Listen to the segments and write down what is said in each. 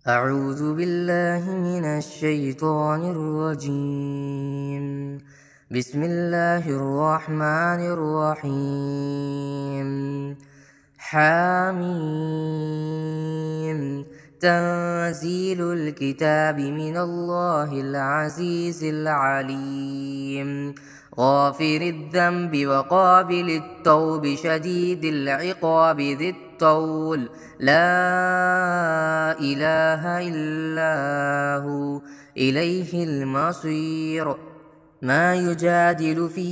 أعوذ بالله من الشيطان الرجيم. بسم الله الرحمن الرحيم. حاميم تنزيل الكتاب من الله العزيز العليم. غافر الذنب وقابل التوب شديد العقاب ذي الطول لا إله إلا هو إليه المصير. ما يجادل في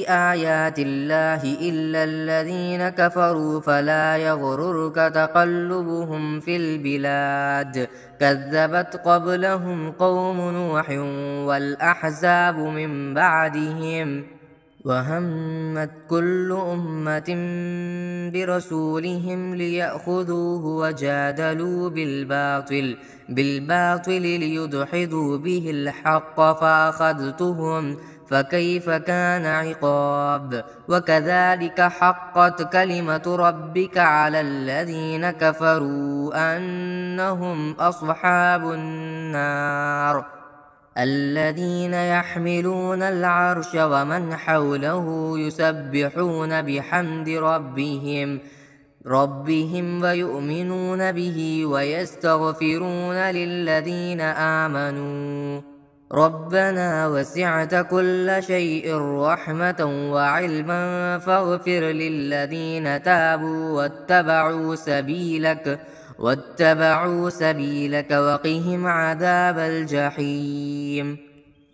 آيات الله إلا الذين كفروا فلا يغررك تقلبهم في البلاد. كذبت قبلهم قوم نوح والأحزاب من بعدهم وهمت كل أمة برسولهم ليأخذوه وجادلوا بالباطل ليدحضوا به الحق فأخذتهم فكيف كان عقاب. وكذلك حقت كلمة ربك على الذين كفروا أنهم أصحاب النار. الذين يحملون العرش ومن حوله يسبحون بحمد ربهم ويؤمنون به ويستغفرون للذين آمنوا ربنا وسعت كل شيء رحمة وعلما فاغفر للذين تابوا واتبعوا سبيلك وقهم عذاب الجحيم.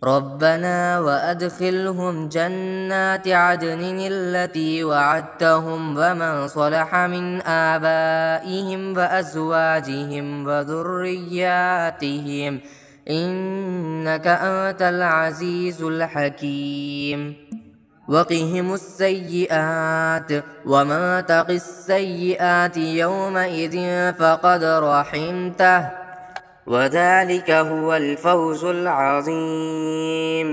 ربنا وأدخلهم جنات عدن التي وعدتهم ومن صلح من آبائهم وأزواجهم وذرياتهم إنك أنت العزيز الحكيم. وقهم السيئات وما تق السيئات يومئذ فقد رحمته وذلك هو الفوز العظيم.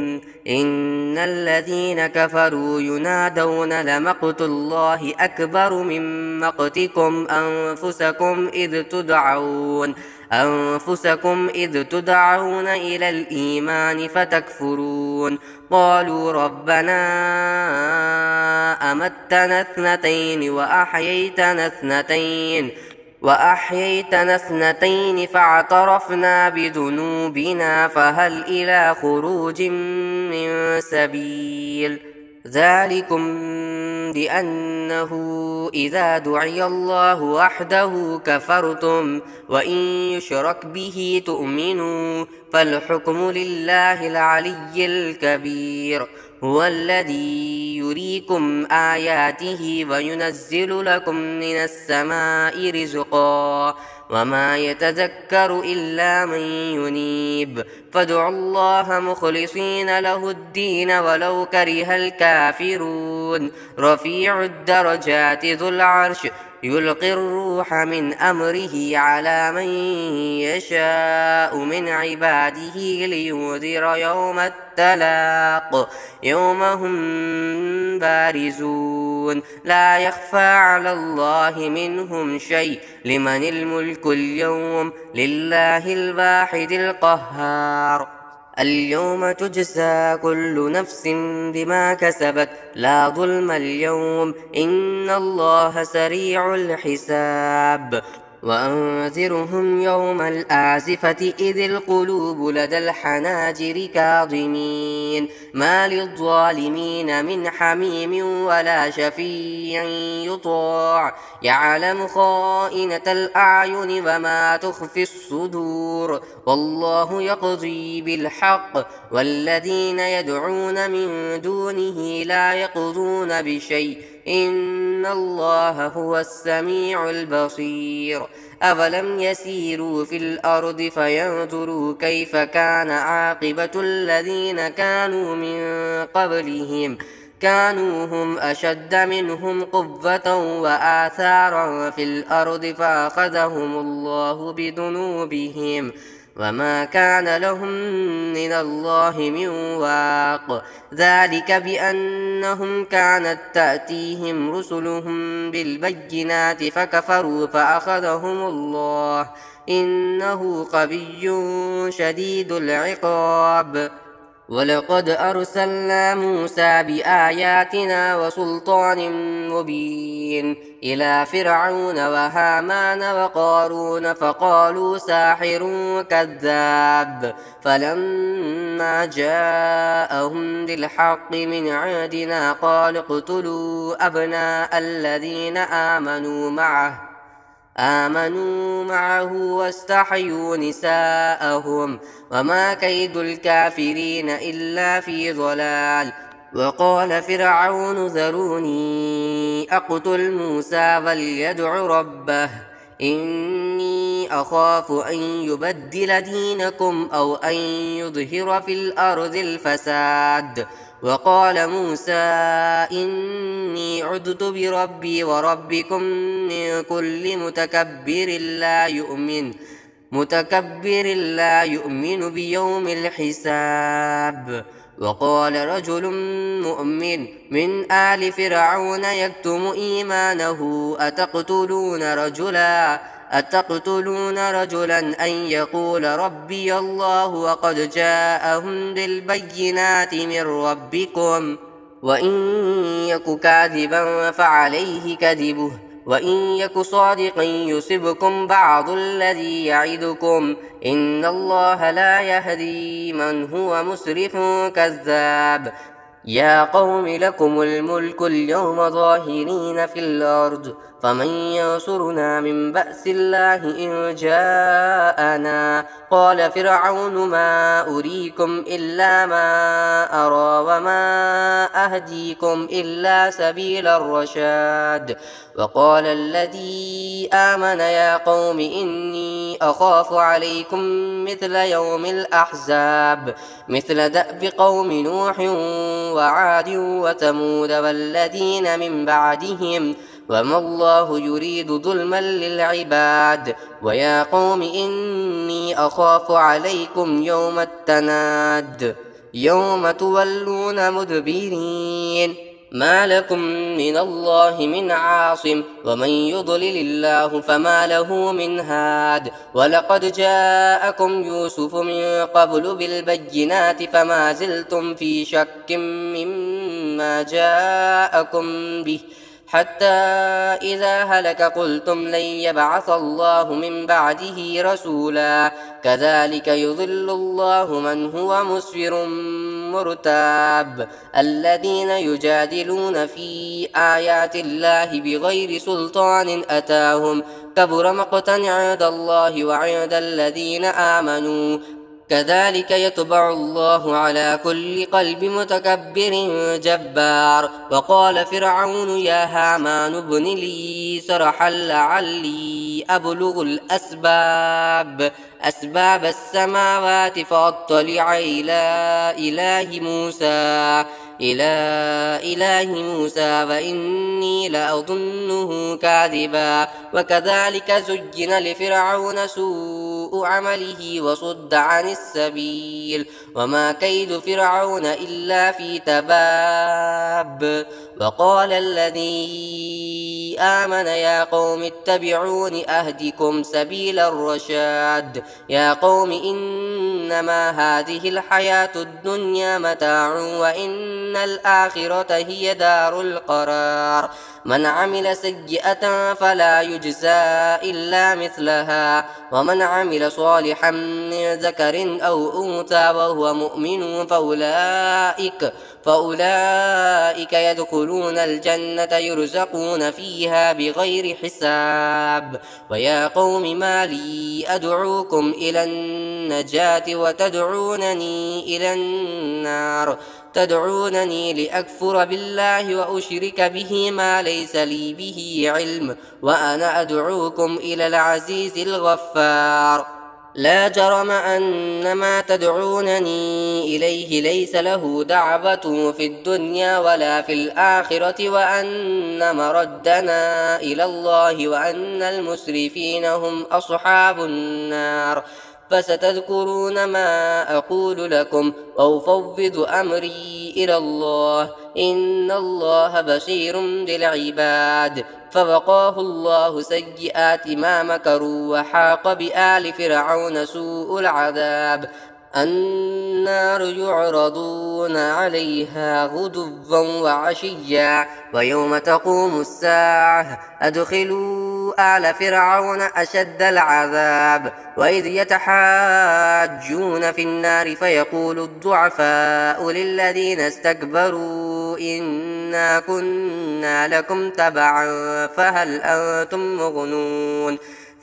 إن الذين كفروا ينادون لمقت الله أكبر من مقتكم أنفسكم إذ تدعون إلى الإيمان فتكفرون. قالوا ربنا أمتنا اثنتين وأحييتنا اثنتين فاعترفنا بذنوبنا فهل إلى خروج من سبيل. ذلكم بأنه إذا دعي الله وحده كفرتم وإن يشرك به تؤمنوا فالحكم لله العلي الكبير. هو الذي يريكم آياته وينزل لكم من السماء رزقا وما يتذكر إلا من ينيب. فادعوا الله مخلصين له الدين ولو كره الكافرون. رفيع الدرجات ذو العرش يلقي الروح من أمره على من يشاء من عباده لينذر يوم التلاق يوم هم بارزون لا يخفى على الله منهم شيء. لمن الملك اليوم لله الواحد القهار. اليوم تجزى كل نفس بما كسبت لا ظلم اليوم إن الله سريع الحساب. وأنذرهم يوم الآزفة إذ القلوب لدى الحناجر كاظمين ما للظالمين من حميم ولا شفيع يطاع يعلم خائنة الأعين وما تخفي الصدور. والله يقضي بالحق والذين يدعون من دونه لا يقضون بشيء إن الله هو السميع البصير. أولم يسيروا في الأرض فينظروا كيف كان عاقبة الذين كانوا من قبلهم كانوا هم أشد منهم قوة وآثارا في الأرض فأخذهم الله بذنوبهم وما كان لهم من الله من واق ذلك بأنهم كانت تأتيهم رسلهم بالبينات فكفروا فأخذهم الله إنه قوي شديد العقاب ولقد أرسلنا موسى بآياتنا وسلطان مبين إلى فرعون وهامان وقارون فقالوا ساحر كذاب فلما جاءهم بالحق من عندنا قال اقتلوا أبناء الذين آمنوا معه واستحيوا نساءهم وما كيد الكافرين إلا في ضلال وقال فرعون ذروني أقتل موسى وليدع ربه إني أخاف أن يبدل دينكم أو أن يظهر في الأرض الفساد وقال موسى إني عدت بربي وربكم من كل متكبر لا يؤمن بيوم الحساب وقال رجل مؤمن من آل فرعون يكتم إيمانه أتقتلون رجلا أن يقول ربي الله وقد جاءهم بالبينات من ربكم وإن يك كاذبا فعليه كذبه وإن يك صادقا يصبكم بعض الذي يعدكم إن الله لا يهدي من هو مسرف كذاب يا قوم لكم الملك اليوم ظاهرين في الأرض فمن ينصرنا من بأس الله إن جاءنا قال فرعون ما أريكم إلا ما أرى وما أهديكم إلا سبيل الرشاد وقال الذي آمن يا قوم إني أخاف عليكم مثل يوم الأحزاب مثل دأب قوم نوح وعاد وثمود والذين من بعدهم وما الله يريد ظلما للعباد ويا قوم إني أخاف عليكم يوم التناد يوم تولون مدبرين ما لكم من الله من عاصم ومن يضلل الله فما له من هاد ولقد جاءكم يوسف من قبل بالبينات فما زلتم في شك مما جاءكم به حتى إذا هلك قلتم لن يبعث الله من بعده رسولا كذلك يضل الله من هو مسفر مرتاب الذين يجادلون في آيات الله بغير سلطان أتاهم كبر مقتا عند الله وعند الذين آمنوا كذلك يطبع الله على كل قلب متكبر جبار وقال فرعون يا هامان ابن لي صرحا لعلي أبلغ أسباب السماوات فأطلع إلى إله موسى وإني لأظنه كاذبا وكذلك زين لفرعون سوء عمله وصد عن السبيل وما كيد فرعون إلا في تباب وقال الذي آمن يا قوم اتبعون أهدكم سبيل الرشاد يا قوم إنما هذه الحياة الدنيا متاع وإن الآخرة هي دار القرار من عمل سيئة فلا يجزى إلا مثلها ومن عمل صالحا من ذكر أو أنثى وهو مؤمن فأولئك يدخلون الجنة يرزقون فيها بغير حساب ويا قوم ما لي أدعوكم إلى النجاة وتدعونني إلى النار تدعونني لأكفر بالله وأشرك به ما ليس لي به علم وأنا أدعوكم إلى العزيز الغفار لا جرم أن ما تدعونني إليه ليس له دعوة في الدنيا ولا في الآخرة وأن مردنا إلى الله وأن المسرفين هم أصحاب النار فستذكرون ما أقول لكم وأفوض أمري إلى الله إن الله بصير بالعباد فوقاه الله سيئات ما مكروا وحاق بآل فرعون سوء العذاب النار يعرضون عليها غدوا وعشيا ويوم تقوم الساعة أدخلوا آل فرعون أشد العذاب وإذ يتحاجون في النار فيقول الضعفاء للذين استكبروا إنا كنا لكم تبعا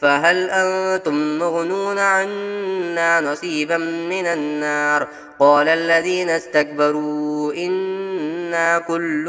فهل أنتم مغنون عنا نصيبا من النار قال الذين استكبروا إنا كل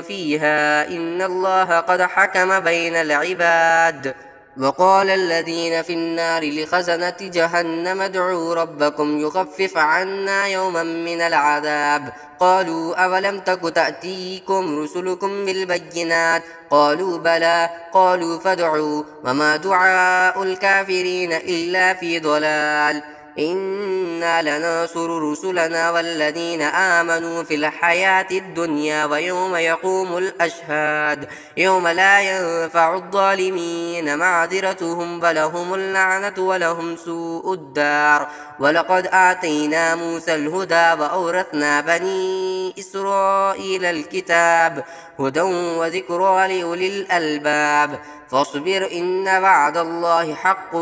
فيها إن الله قد حكم بين العباد وقال الذين في النار لخزنة جهنم ادعوا ربكم يخفف عنا يوما من العذاب قالوا أولم تك تأتيكم رسلكم بالبينات قالوا بلى قالوا فادعوا وما دعاء الكافرين إلا في ضلال إنا لننصر رسلنا والذين آمنوا في الحياة الدنيا ويوم يقوم الأشهاد يوم لا ينفع الظالمين معذرتهم ولهم اللعنة ولهم سوء الدار ولقد آتينا موسى الهدى وأورثنا بني إسرائيل الكتاب هدى وذكرى لأولي الألباب فاصبر إن وعد الله حق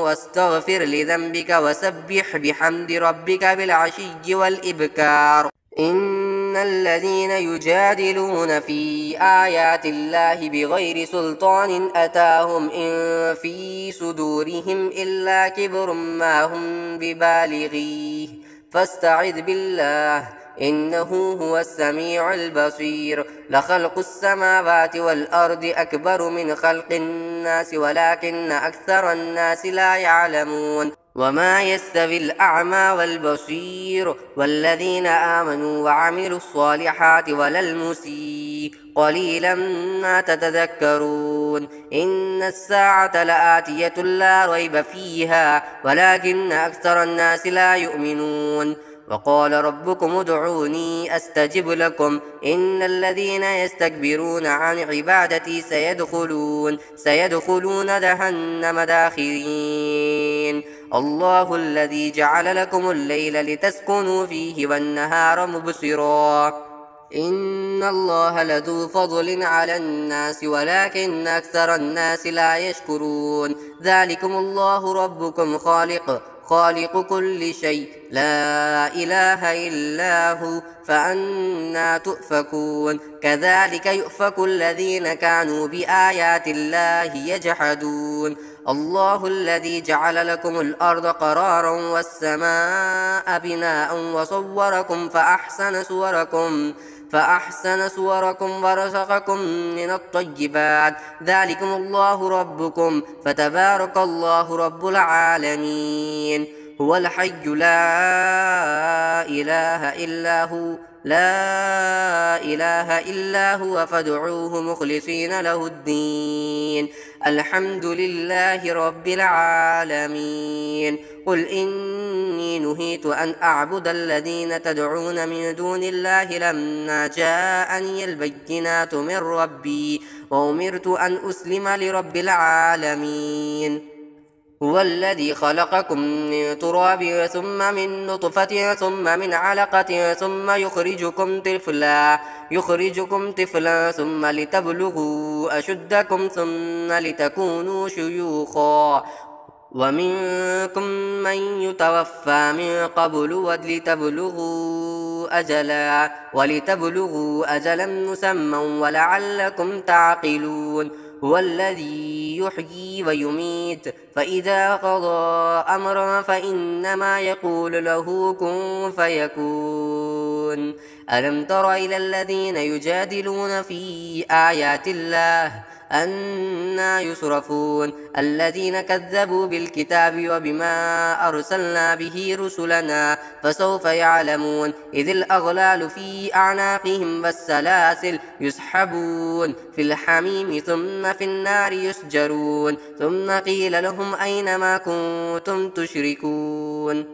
واستغفر لذنبك وسبح بحمد ربك بالعشي والإبكار إن الذين يجادلون في آيات الله بغير سلطان أتاهم إن في صدورهم إلا كبر ما هم ببالغيه فاستعذ بالله إنه هو السميع البصير لخلق السماوات والأرض أكبر من خلق الناس ولكن أكثر الناس لا يعلمون وما يستوي الأعمى والبصير والذين آمنوا وعملوا الصالحات ولا المسيء قليلا ما تتذكرون إن الساعة لآتية لا ريب فيها ولكن أكثر الناس لا يؤمنون وقال ربكم ادعوني أستجب لكم إن الذين يستكبرون عن عبادتي سيدخلون جهنم داخرين الله الذي جعل لكم الليل لتسكنوا فيه والنهار مبصرا إن الله لذو فضل على الناس ولكن أكثر الناس لا يشكرون ذلكم الله ربكم خالق كل شيء لا إله إلا هو فأنا تؤفكون كذلك يؤفك الذين كانوا بآيات الله يجحدون الله الذي جعل لكم الأرض قرارا والسماء بناء وصوركم فأحسن صوركم ورزقكم من الطيبات ذلكم الله ربكم فتبارك الله رب العالمين هو الحي لا إله إلا هو فادعوه مخلصين له الدين الحمد لله رب العالمين قل إني نهيت أن أعبد الذين تدعون من دون الله لما جاءني البينات من ربي وأمرت أن أسلم لرب العالمين هو الذي خلقكم من تراب ثم من نطفة ثم من علقة ثم يخرجكم طفلا ثم لتبلغوا أشدكم ثم لتكونوا شيوخا ومنكم من يتوفى من قبل ولتبلغوا أجلا مسمى ولعلكم تعقلون هو الذي يحيي ويميت فإذا قضى أمرا فإنما يقول له كن فيكون ألم تر إلى الذين يجادلون في آيات الله أنى يصرفون الذين كذبوا بالكتاب وبما أرسلنا به رسلنا فسوف يعلمون إذ الأغلال في أعناقهم والسلاسل يسحبون في الحميم ثم في النار يسجرون ثم قيل لهم أين ما كنتم تشركون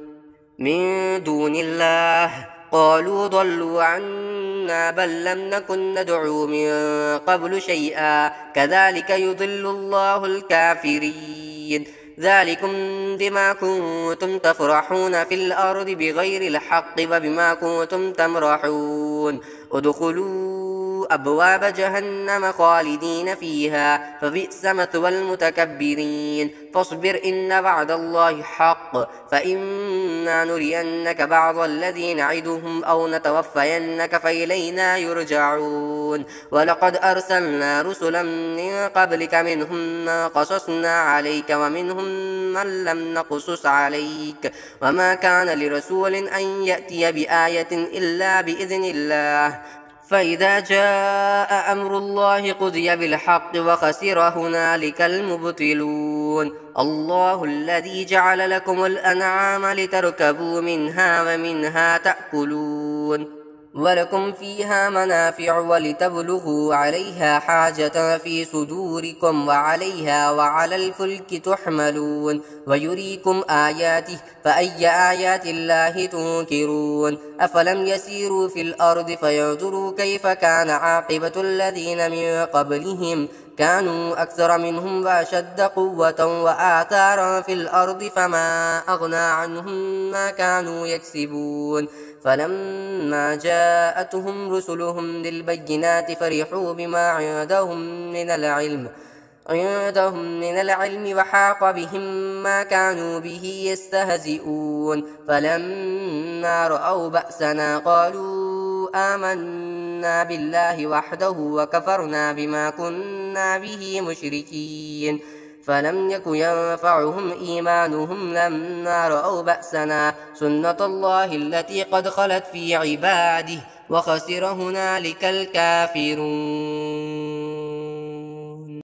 من دون الله قالوا ضلوا عنا بل لم نكن ندعو من قبل شيئا كذلك يضل الله الكافرين ذلكم بما كنتم تفرحون في الأرض بغير الحق وبما كنتم تمرحون ادخلوا أبواب جهنم خالدين فيها فبئس مثوى المتكبرين فاصبر إن وعد الله حق فإما نرينك بعض الذي نعدهم أو نتوفينك فإلينا يرجعون ولقد أرسلنا رسلا من قبلك منهم من قصصنا عليك ومنهم من لم نقصص عليك وما كان لرسول أن يأتي بآية إلا بإذن الله فإذا جاء أمر الله قضي بالحق وخسر هنالك المبطلون الله الذي جعل لكم الأنعام لتركبوا منها ومنها تأكلون ولكم فيها منافع ولتبلغوا عليها حاجة في صدوركم وعليها وعلى الفلك تحملون ويريكم آياته فأي آيات الله تنكرون أفلم يسيروا في الأرض فينظروا كيف كان عاقبة الذين من قبلهم كانوا أكثر منهم وأشد قوة وآثارا في الأرض فما أغنى عنهم ما كانوا يكسبون فلما جاءتهم رسلهم بالبينات فرحوا بما عندهم من العلم وحاق بهم ما كانوا به يستهزئون فلما رأوا بأسنا قالوا آمنا بالله وحده وكفرنا بما كنا به مشركين فلم يك ينفعهم إيمانهم لما رأوا بأسنا سنة الله التي قد خلت في عباده وخسر هنالك الكافرون.